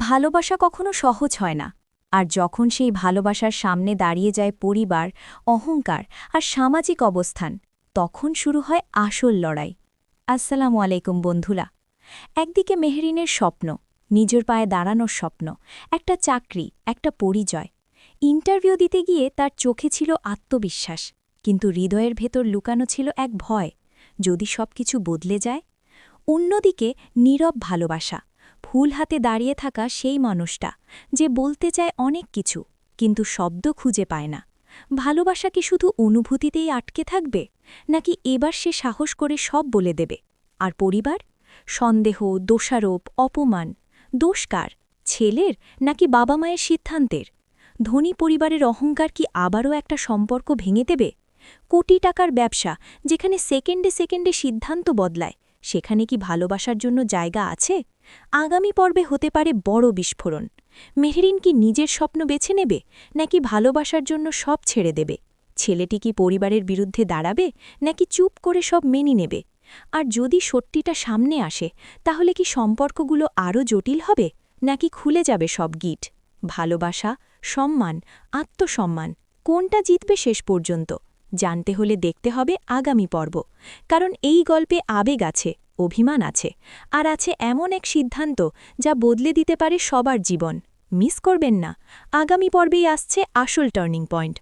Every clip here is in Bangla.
ভালোবাসা কখনো সহজ হয় না, আর যখন সেই ভালোবাসার সামনে দাঁড়িয়ে যায় পরিবার, অহংকার আর সামাজিক অবস্থান, তখন শুরু হয় আসল লড়াই। আসসালামু আলাইকুম বন্ধুরা। একদিকে মেহরিনের স্বপ্ন, নিজের পায়ে দাঁড়ানোর স্বপ্ন, একটা চাকরি, একটা পরিচয়। ইন্টারভিউ দিতে গিয়ে তার চোখে ছিল আত্মবিশ্বাস, কিন্তু হৃদয়ের ভেতর লুকানো ছিল এক ভয়, যদি সবকিছু বদলে যায়। অন্যদিকে নীরব ভালোবাসা, ফুল হাতে দাঁড়িয়ে থাকা সেই মানুষটা যে বলতে চায় অনেক কিছু, কিন্তু শব্দ খুঁজে পায় না। ভালোবাসা কি শুধু অনুভূতিতেই আটকে থাকবে, নাকি এবার সে সাহস করে সব বলে দেবে? আর পরিবার? সন্দেহ, দোষারোপ, অপমান। দোষ কার? ছেলের নাকি বাবা মায়ের সিদ্ধান্তের? ধনী পরিবারের অহংকার কি আবারও একটা সম্পর্ক ভেঙে দেবে? কোটি টাকার ব্যবসা, যেখানে সেকেন্ডে সেকেন্ডে সিদ্ধান্ত বদলায়, সেখানে কি ভালোবাসার জন্য জায়গা আছে? আগামী পর্বে হতে পারে বড় বিস্ফোরণ। মেহরিন কি নিজের স্বপ্ন বেছে নেবে, নাকি ভালোবাসার জন্য সব ছেড়ে দেবে? ছেলেটি কি পরিবারের বিরুদ্ধে দাঁড়াবে, নাকি চুপ করে সব মেনে নেবে? আর যদি সত্যিটা সামনে আসে, তাহলে কি সম্পর্কগুলো আরও জটিল হবে, নাকি খুলে যাবে সব গিট? ভালোবাসা, সম্মান, আত্মসম্মান, কোনটা জিতবে শেষ পর্যন্ত? জানতে হলে দেখতে হবে আগামী পর্ব, কারণ এই গল্পে আবেগ আছে, অভিমান আছে, আর আছে এমন এক সিদ্ধান্ত যা বদলে দিতে পারে সবার জীবন। মিস করবেন না, আগামী পর্বেই আসছে আসল টার্নিং পয়েন্ট।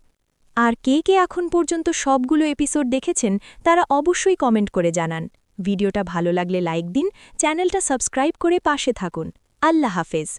আর কে কে এখন পর্যন্ত সবগুলো এপিসোড দেখেছেন, তারা অবশ্যই কমেন্ট করে জানান। ভিডিওটা ভালো লাগলে লাইক দিন, চ্যানেলটা সাবস্ক্রাইব করে পাশে থাকুন। আল্লাহ হাফেজ।